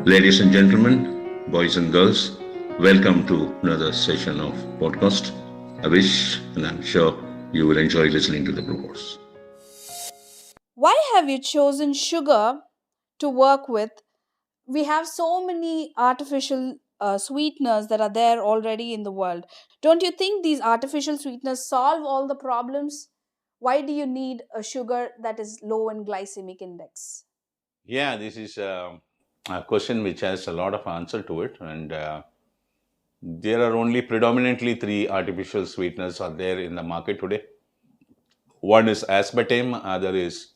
Ladies and gentlemen, boys and girls, welcome to another session of podcast. I wish and I'm sure you will enjoy listening to the broadcast. Why have you chosen sugar to work with? We have so many artificial sweeteners that are there already in the world. Don't you think these artificial sweeteners solve all the problems? Why do you need a sugar that is low in glycemic index? Yeah, this is a question which has a lot of answer to it, and there are only predominantly three artificial sweeteners are there in the market today. One is aspartame, other is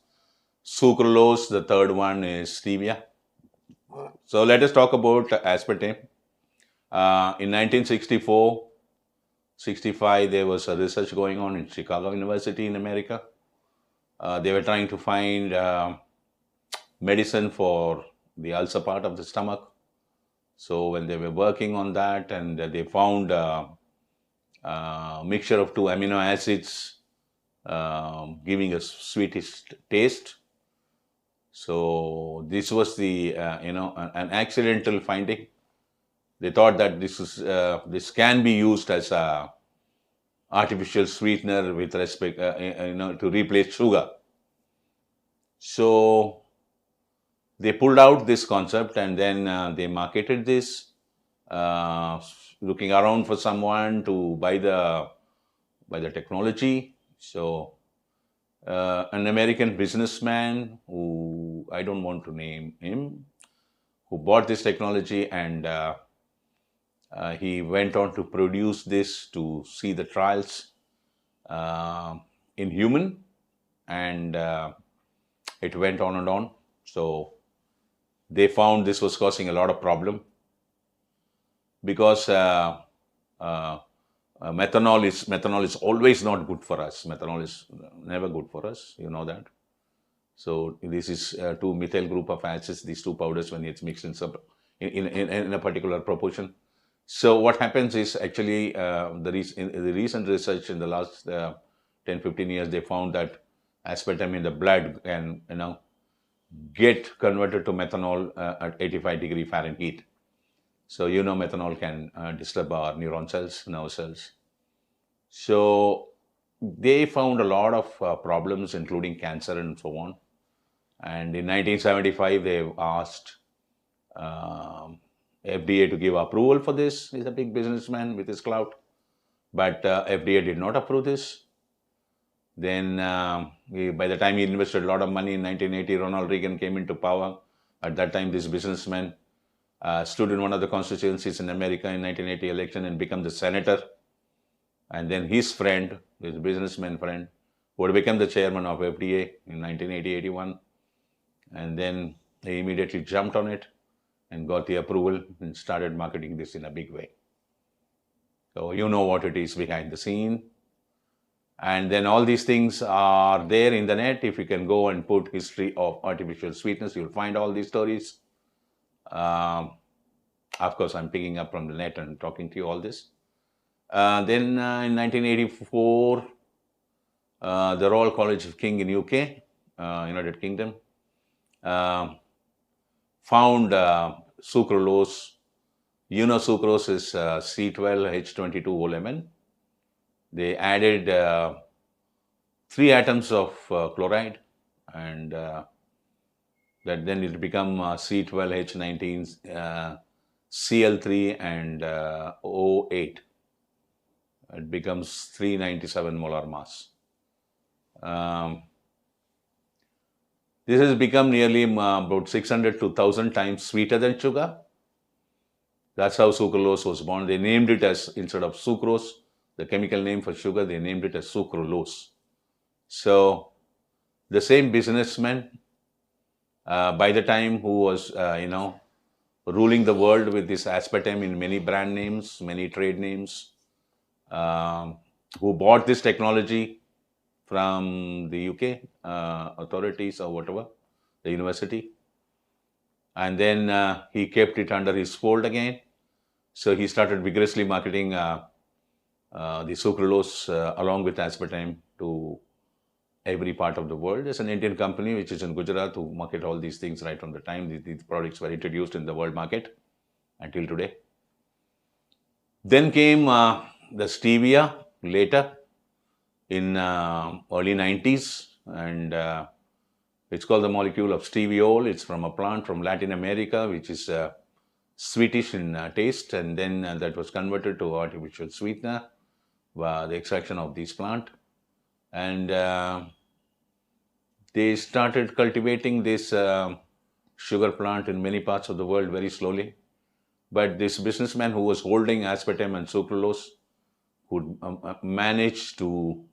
sucralose, the third one is stevia. So let us talk about aspartame. In 1964, 65, there was a research going on in Chicago University in America. They were trying to find medicine for the ulcer part of the stomach. So when they were working on that, and they found a mixture of two amino acids giving a sweetish taste. So this was the an accidental finding. They thought that this can be used as a artificial sweetener with respect to replace sugar. So they pulled out this concept, and then they marketed this, uh, looking around for someone to buy the technology. So an American businessman, who I don't want to name him, who bought this technology, and he went on to produce this to see the trials uh, in human, and it went on and on. So they found this was causing a lot of problem, because uh, methanol is always not good for us. Methanol is never good for us. You know that. So this is two methyl group of acids. These two powders, when it's mixed in a particular proportion. So what happens is, actually, in the recent research in the last 10-15 years, they found that aspartame in the blood can get converted to methanol at 85 degree Fahrenheit. So methanol can disturb our neuron cells, nerve cells. So they found a lot of problems, including cancer and so on. And in 1975, they asked FDA to give approval for this. He's a big businessman with his clout, but FDA did not approve this. Then, by the time he invested a lot of money in 1980, Ronald Reagan came into power. At that time, this businessman stood in one of the constituencies in America in 1980 election and became the senator. And then his friend, his businessman friend, who had become the chairman of FDA in 1980-81, and then he immediately jumped on it and got the approval and started marketing this in a big way. So you know what it is behind the scene. And then all these things are there in the net. If you can go and put history of artificial sweetness, you'll find all these stories. Of course, I'm picking up from the net and talking to you all this. Then in 1984, the Royal College of King in UK, United Kingdom, found sucralose. Sucrose is C12H22O11. They added 3 atoms of chloride, and that then it become C12H19, Cl3, and O8. It becomes 397 molar mass. This has become nearly about 600 to 1,000 times sweeter than sugar. That's how sucralose was born. They named it as, instead of sucrose, the chemical name for sugar, they named it as sucralose. So the same businessman, by the time, who was, ruling the world with this aspartame in many brand names, many trade names, who bought this technology from the UK authorities or whatever, the university. And then he kept it under his fold again. So he started vigorously marketing the sucralose along with aspartame to every part of the world. There's an Indian company which is in Gujarat who market all these things right from the time these products were introduced in the world market until today. Then came the stevia later in early 90s, and it's called the molecule of steviol. It's from a plant from Latin America, which is sweetish in taste, and then that was converted to artificial sweetener by the extraction of this plant. And they started cultivating this sugar plant in many parts of the world very slowly. But this businessman who was holding aspartame and sucralose could manage to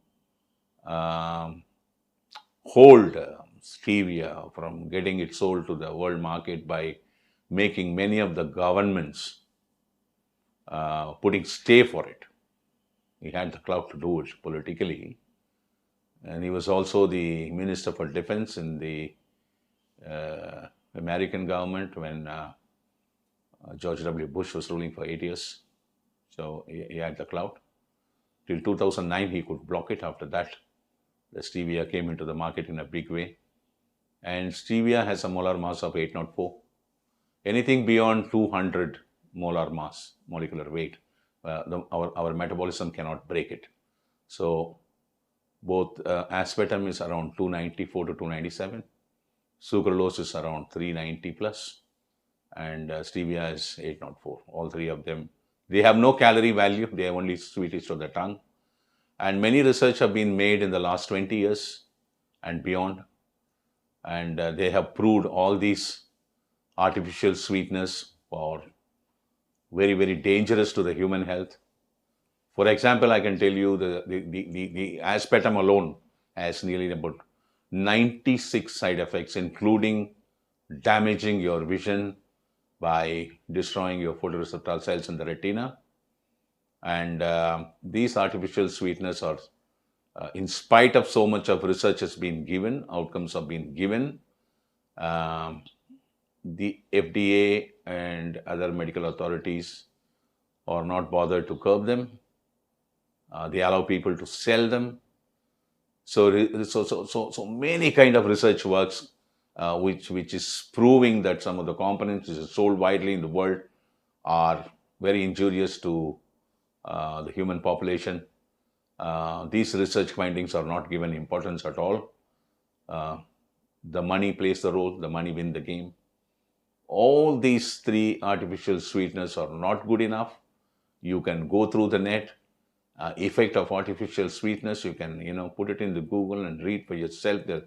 hold stevia from getting it sold to the world market by making many of the governments putting stay for it. He had the clout to do it politically. And he was also the Minister for Defense in the American government when George W. Bush was ruling for 8 years. So he had the clout. Till 2009, he could block it. After that, the stevia came into the market in a big way. And stevia has a molar mass of 804. Anything beyond 200 molar mass, molecular weight, our metabolism cannot break it. So both aspartame is around 294 to 297. Sucralose is around 390 plus. And stevia is 804. All three of them, they have no calorie value. They are only sweetish to the tongue. And many research have been made in the last 20 years and beyond. And they have proved all these artificial sweeteners are very, very dangerous to the human health. For example, I can tell you the aspartame alone has nearly about 96 side effects, including damaging your vision by destroying your photoreceptor cells in the retina. And these artificial sweeteners are, in spite of so much of research has been given, outcomes have been given, the FDA and other medical authorities are not bothered to curb them. They allow people to sell them. So many kind of research works which is proving that some of the components which are sold widely in the world are very injurious to the human population. These research findings are not given importance at all. The money plays the role, the money wins the game. All these three artificial sweeteners are not good enough. You can go through the net, effect of artificial sweetness. You can, put it in the Google and read for yourself. There's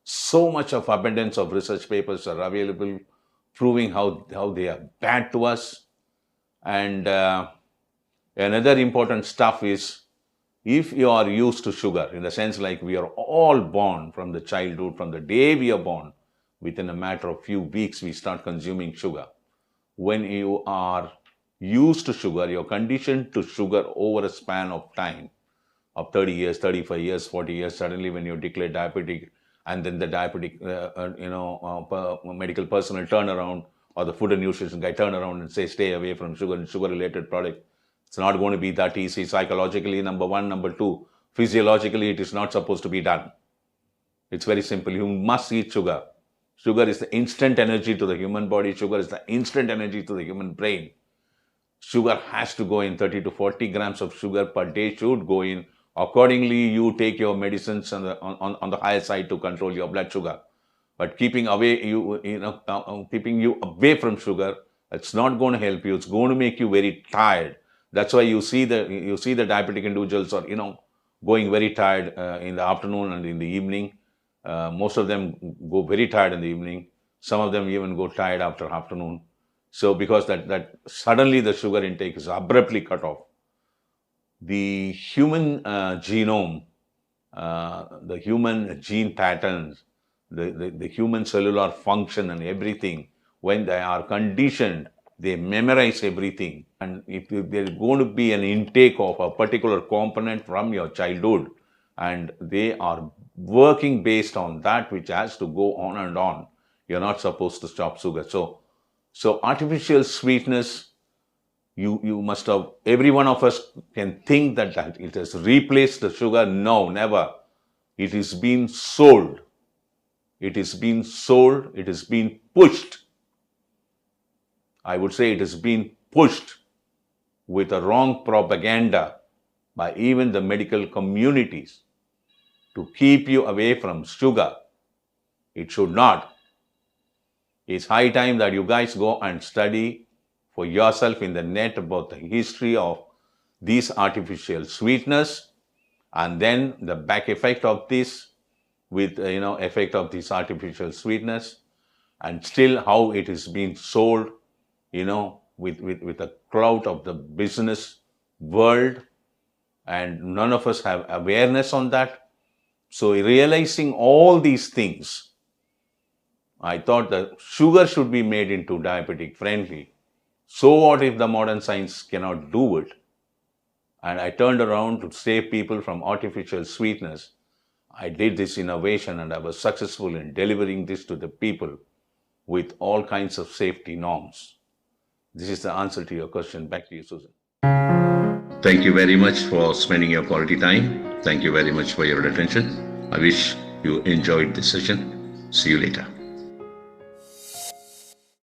so much of abundance of research papers are available proving how they are bad to us. And another important stuff is, if you are used to sugar, in the sense like we are all born from the childhood, from the day we are born, within a matter of few weeks, we start consuming sugar. When you are used to sugar, you're conditioned to sugar over a span of time of 30 years, 35 years, 40 years. Suddenly, when you declare diabetic, and then the diabetic, medical personnel turn around, or the food and nutrition guy turn around and say, stay away from sugar and sugar-related product. It's not going to be that easy psychologically, number one. Number two, physiologically, it is not supposed to be done. It's very simple. You must eat sugar. Sugar is the instant energy to the human body. Sugar is the instant energy to the human brain. Sugar has to go in. 30 to 40 grams of sugar per day should go in. Accordingly, you take your medicines on the higher side to control your blood sugar. But keeping you away from sugar, it's not going to help you. It's going to make you very tired. That's why you see the diabetic individuals are going very tired in the afternoon and in the evening. Most of them go very tired in the evening. Some of them even go tired after afternoon. So because that suddenly the sugar intake is abruptly cut off. The human genome, the human gene patterns, the human cellular function and everything, when they are conditioned, they memorize everything. And if there's going to be an intake of a particular component from your childhood, and they are working based on that, which has to go on and on, you're not supposed to stop sugar. So artificial sweetness, you must have, every one of us can think that it has replaced the sugar. No, never. It is being sold. It is being sold. It is being pushed. I would say it is being pushed with a wrong propaganda by even the medical communities to keep you away from sugar. It should not. It's high time that you guys go and study for yourself in the net about the history of these artificial sweeteners and then the back effect of this with effect of these artificial sweetness and still how it is being sold with the clout of the business world, and none of us have awareness on that. So realizing all these things, I thought that sugar should be made into diabetic friendly. So what if the modern science cannot do it? And I turned around to save people from artificial sweetness. I did this innovation and I was successful in delivering this to the people with all kinds of safety norms. This is the answer to your question. Back to you, Susan. Thank you very much for spending your quality time. Thank you very much for your attention. I wish you enjoyed this session. See you later.